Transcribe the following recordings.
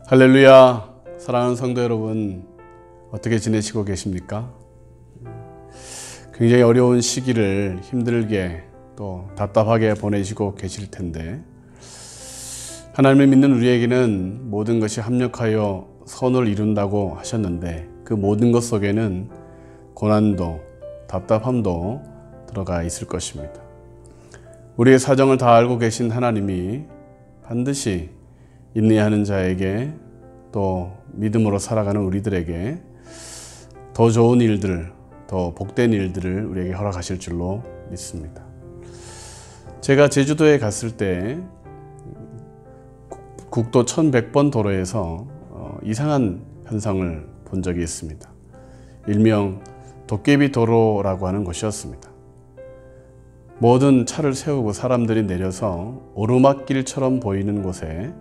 할렐루야. 사랑하는 성도 여러분, 어떻게 지내시고 계십니까? 굉장히 어려운 시기를 힘들게 또 답답하게 보내시고 계실 텐데, 하나님을 믿는 우리에게는 모든 것이 합력하여 선을 이룬다고 하셨는데, 그 모든 것 속에는 고난도 답답함도 들어가 있을 것입니다. 우리의 사정을 다 알고 계신 하나님이 반드시 인내하는 자에게, 또 믿음으로 살아가는 우리들에게 더 좋은 일들, 더 복된 일들을 우리에게 허락하실 줄로 믿습니다. 제가 제주도에 갔을 때 국도 1100번 도로에서 이상한 현상을 본 적이 있습니다. 일명 도깨비 도로라고 하는 곳이었습니다. 모든 차를 세우고 사람들이 내려서 오르막길처럼 보이는 곳에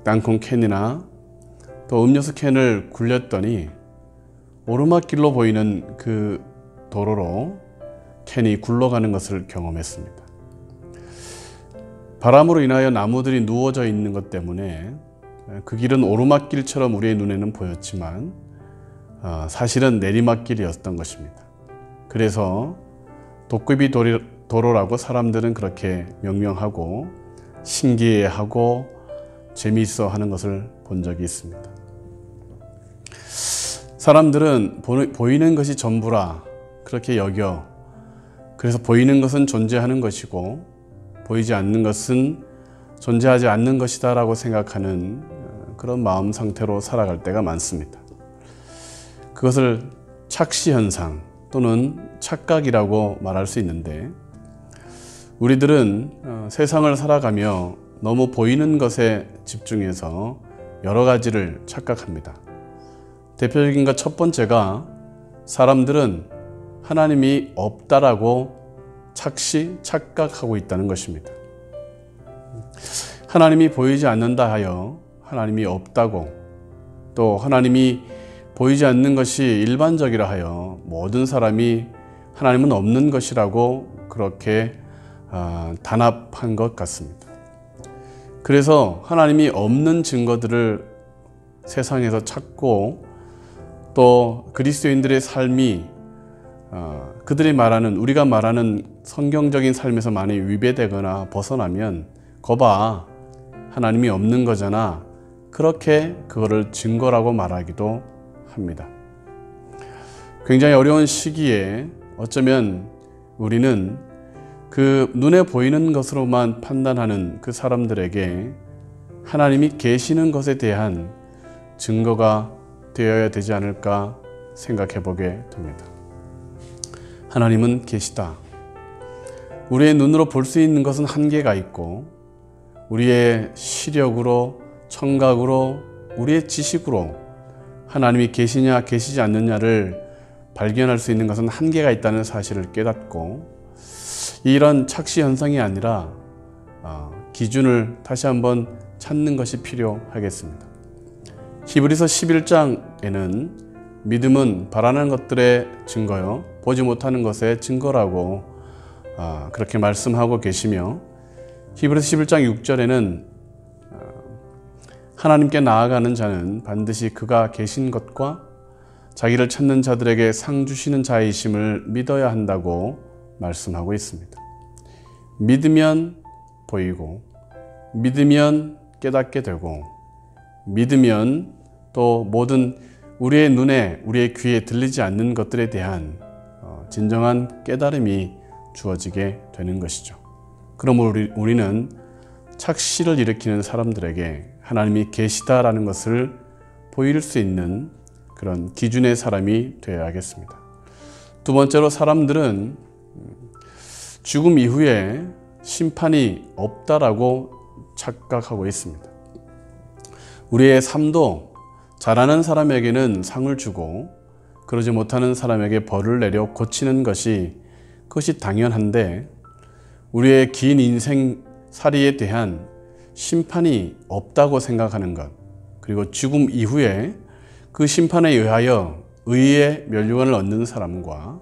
땅콩 캔이나 또 음료수 캔을 굴렸더니 오르막길로 보이는 그 도로로 캔이 굴러가는 것을 경험했습니다. 바람으로 인하여 나무들이 누워져 있는 것 때문에 그 길은 오르막길처럼 우리의 눈에는 보였지만 사실은 내리막길이었던 것입니다. 그래서 도깨비 도로라고 사람들은 그렇게 명명하고 신기해하고 재미있어 하는 것을 본 적이 있습니다. 사람들은 보이는 것이 전부라 그렇게 여겨, 그래서 보이는 것은 존재하는 것이고 보이지 않는 것은 존재하지 않는 것이다 라고 생각하는 그런 마음 상태로 살아갈 때가 많습니다. 그것을 착시현상 또는 착각이라고 말할 수 있는데, 우리들은 세상을 살아가며 너무 보이는 것에 집중해서 여러 가지를 착각합니다. 대표적인 것 첫 번째가, 사람들은 하나님이 없다라고 착각하고 있다는 것입니다. 하나님이 보이지 않는다 하여 하나님이 없다고, 또 하나님이 보이지 않는 것이 일반적이라 하여 모든 사람이 하나님은 없는 것이라고 그렇게 단합한 것 같습니다. 그래서 하나님이 없는 증거들을 세상에서 찾고, 또 그리스도인들의 삶이 그들이 말하는, 우리가 말하는 성경적인 삶에서 많이 위배되거나 벗어나면 거봐, 하나님이 없는 거잖아, 그렇게 그거를 증거라고 말하기도 합니다. 굉장히 어려운 시기에 어쩌면 우리는 그 눈에 보이는 것으로만 판단하는 그 사람들에게 하나님이 계시는 것에 대한 증거가 되어야 되지 않을까 생각해 보게 됩니다. 하나님은 계시다. 우리의 눈으로 볼 수 있는 것은 한계가 있고, 우리의 시력으로, 청각으로, 우리의 지식으로 하나님이 계시냐 계시지 않느냐를 발견할 수 있는 것은 한계가 있다는 사실을 깨닫고, 이런 착시 현상이 아니라 기준을 다시 한번 찾는 것이 필요하겠습니다. 히브리서 11장에는 믿음은 바라는 것들의 증거요 보지 못하는 것의 증거라고 그렇게 말씀하고 계시며, 히브리서 11장 6절에는 하나님께 나아가는 자는 반드시 그가 계신 것과 자기를 찾는 자들에게 상 주시는 자이심을 믿어야 한다고 말씀하고 있습니다. 믿으면 보이고, 믿으면 깨닫게 되고, 믿으면 또 모든 우리의 눈에, 우리의 귀에 들리지 않는 것들에 대한 진정한 깨달음이 주어지게 되는 것이죠. 그러므로 우리는 착시를 일으키는 사람들에게 하나님이 계시다라는 것을 보일 수 있는 그런 기준의 사람이 되어야겠습니다. 두 번째로, 사람들은 죽음 이후에 심판이 없다라고 착각하고 있습니다. 우리의 삶도 잘하는 사람에게는 상을 주고 그러지 못하는 사람에게 벌을 내려 고치는 그것이 당연한데, 우리의 긴 인생살이에 대한 심판이 없다고 생각하는 것, 그리고 죽음 이후에 그 심판에 의하여 의의 멸류관을 얻는 사람과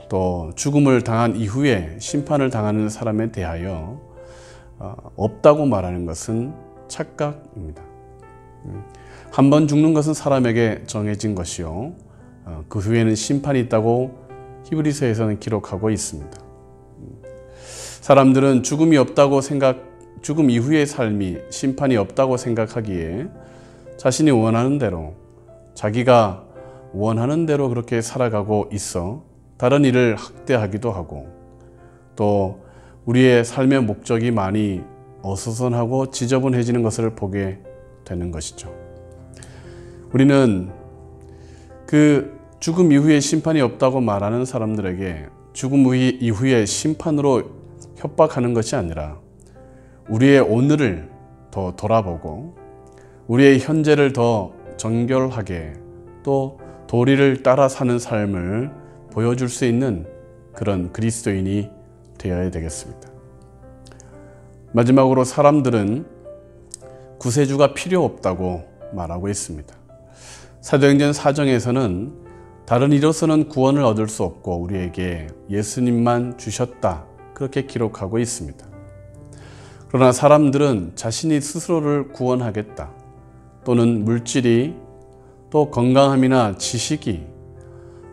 또 죽음을 당한 이후에 심판을 당하는 사람에 대하여 없다고 말하는 것은 착각입니다. 한 번 죽는 것은 사람에게 정해진 것이요, 그 후에는 심판이 있다고 히브리서에서는 기록하고 있습니다. 사람들은 죽음 이후의 삶이 심판이 없다고 생각하기에 자신이 원하는 대로, 자기가 원하는 대로 그렇게 살아가고 있어 다른 이를 학대하기도 하고, 또 우리의 삶의 목적이 많이 어수선하고 지저분해지는 것을 보게 되는 것이죠. 우리는 그 죽음 이후에 심판이 없다고 말하는 사람들에게 죽음 이후에 심판으로 협박하는 것이 아니라 우리의 오늘을 더 돌아보고 우리의 현재를 더 정결하게, 또 도리를 따라 사는 삶을 보여줄 수 있는 그런 그리스도인이 되어야 되겠습니다. 마지막으로 사람들은 구세주가 필요 없다고 말하고 있습니다. 사도행전 4장에서는 다른 이로서는 구원을 얻을 수 없고 우리에게 예수님만 주셨다, 그렇게 기록하고 있습니다. 그러나 사람들은 자신이 스스로를 구원하겠다, 또는 물질이, 또 건강함이나 지식이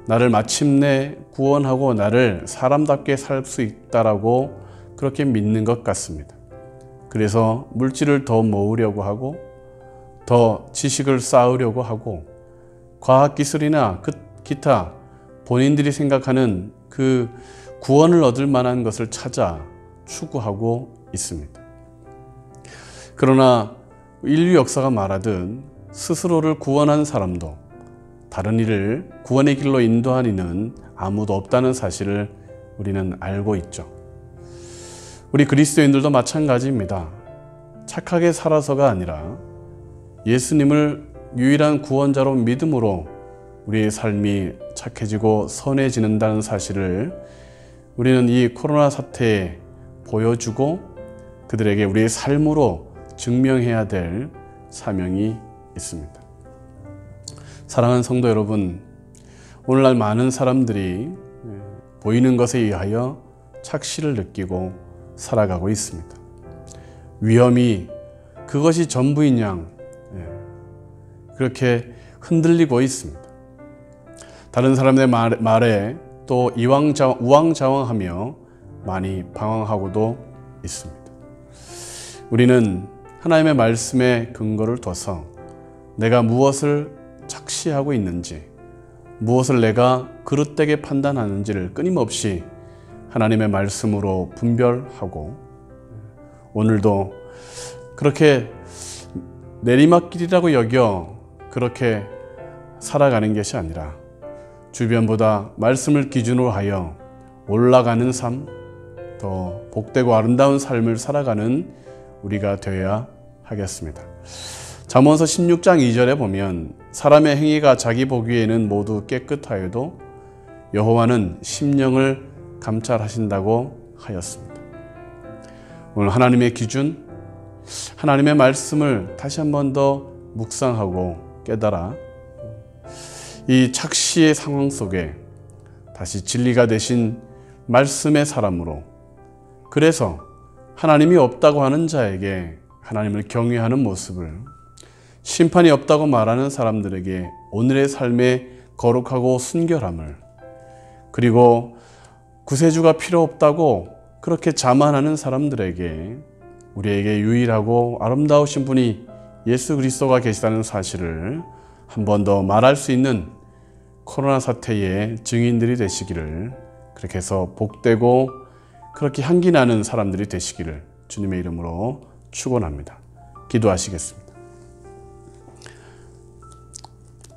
나를 마침내 구원하고 나를 사람답게 살 수 있다라고 그렇게 믿는 것 같습니다. 그래서 물질을 더 모으려고 하고, 더 지식을 쌓으려고 하고, 과학기술이나 기타 본인들이 생각하는 그 구원을 얻을 만한 것을 찾아 추구하고 있습니다. 그러나 인류 역사가 말하듯 스스로를 구원한 사람도, 다른 이를 구원의 길로 인도한 이는 아무도 없다는 사실을 우리는 알고 있죠. 우리 그리스도인들도 마찬가지입니다. 착하게 살아서가 아니라 예수님을 유일한 구원자로 믿음으로 우리의 삶이 착해지고 선해지는다는 사실을 우리는 이 코로나 사태에 보여주고 그들에게 우리의 삶으로 증명해야 될 사명이 있습니다. 사랑하는 성도 여러분, 오늘날 많은 사람들이 보이는 것에 의하여 착시를 느끼고 살아가고 있습니다. 위험이 그것이 전부인 양 그렇게 흔들리고 있습니다. 다른 사람의 말에 또 우왕좌왕하며 많이 방황하고도 있습니다. 우리는 하나님의 말씀에 근거를 둬서 내가 무엇을 착시하고 있는지, 무엇을 내가 그릇되게 판단하는지를 끊임없이 하나님의 말씀으로 분별하고, 오늘도 그렇게 내리막길이라고 여겨 그렇게 살아가는 것이 아니라 주변보다 말씀을 기준으로 하여 올라가는 삶, 더 복되고 아름다운 삶을 살아가는 우리가 되어야 하겠습니다. 잠언서 16장 2절에 보면 사람의 행위가 자기 보기에는 모두 깨끗하여도 여호와는 심령을 감찰하신다고 하였습니다. 오늘 하나님의 기준, 하나님의 말씀을 다시 한 번 더 묵상하고 깨달아 이 착시의 상황 속에 다시 진리가 되신 말씀의 사람으로, 그래서 하나님이 없다고 하는 자에게 하나님을 경외하는 모습을, 심판이 없다고 말하는 사람들에게 오늘의 삶의 거룩하고 순결함을, 그리고 구세주가 필요 없다고 그렇게 자만하는 사람들에게 우리에게 유일하고 아름다우신 분이 예수 그리스도가 계시다는 사실을 한 번 더 말할 수 있는 코로나 사태의 증인들이 되시기를, 그렇게 해서 복되고 그렇게 향기 나는 사람들이 되시기를 주님의 이름으로 축원합니다. 기도하시겠습니다.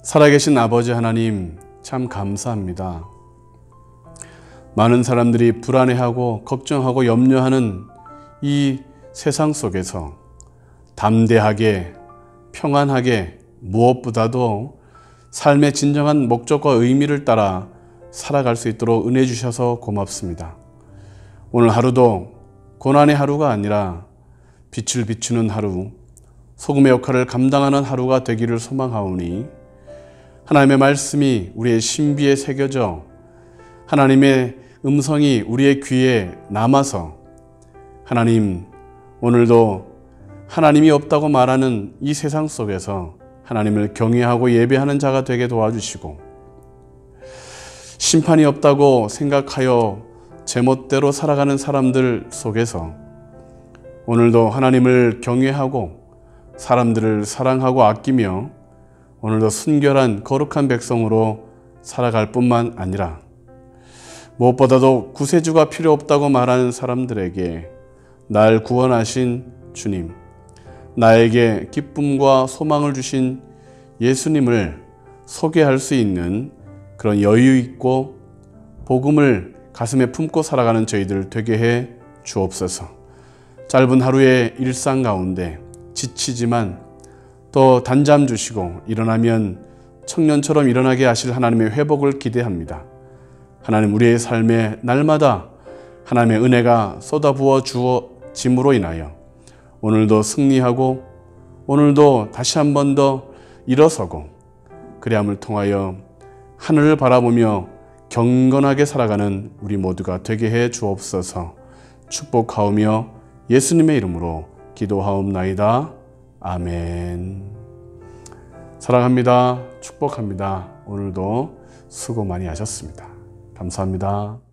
살아계신 아버지 하나님, 참 감사합니다. 많은 사람들이 불안해하고 걱정하고 염려하는 이 세상 속에서 담대하게, 평안하게, 무엇보다도 삶의 진정한 목적과 의미를 따라 살아갈 수 있도록 은혜 주셔서 고맙습니다. 오늘 하루도 고난의 하루가 아니라 빛을 비추는 하루, 소금의 역할을 감당하는 하루가 되기를 소망하오니 하나님의 말씀이 우리의 신비에 새겨져 하나님의 음성이 우리의 귀에 남아서 하나님, 오늘도 하나님이 없다고 말하는 이 세상 속에서 하나님을 경외하고 예배하는 자가 되게 도와주시고, 심판이 없다고 생각하여 제멋대로 살아가는 사람들 속에서 오늘도 하나님을 경외하고 사람들을 사랑하고 아끼며 오늘도 순결한 거룩한 백성으로 살아갈 뿐만 아니라 무엇보다도 구세주가 필요 없다고 말하는 사람들에게 날 구원하신 주님, 나에게 기쁨과 소망을 주신 예수님을 소개할 수 있는 그런 여유 있고 복음을 가슴에 품고 살아가는 저희들 되게 해 주옵소서. 짧은 하루의 일상 가운데 지치지만 또 단잠 주시고 일어나면 청년처럼 일어나게 하실 하나님의 회복을 기대합니다. 하나님, 우리의 삶에 날마다 하나님의 은혜가 쏟아부어 주어짐으로 인하여 오늘도 승리하고 오늘도 다시 한 번 더 일어서고 그리함을 통하여 하늘을 바라보며 경건하게 살아가는 우리 모두가 되게 해 주옵소서. 축복하오며 예수님의 이름으로 기도하옵나이다. 아멘. 사랑합니다. 축복합니다. 오늘도 수고 많이 하셨습니다. 감사합니다.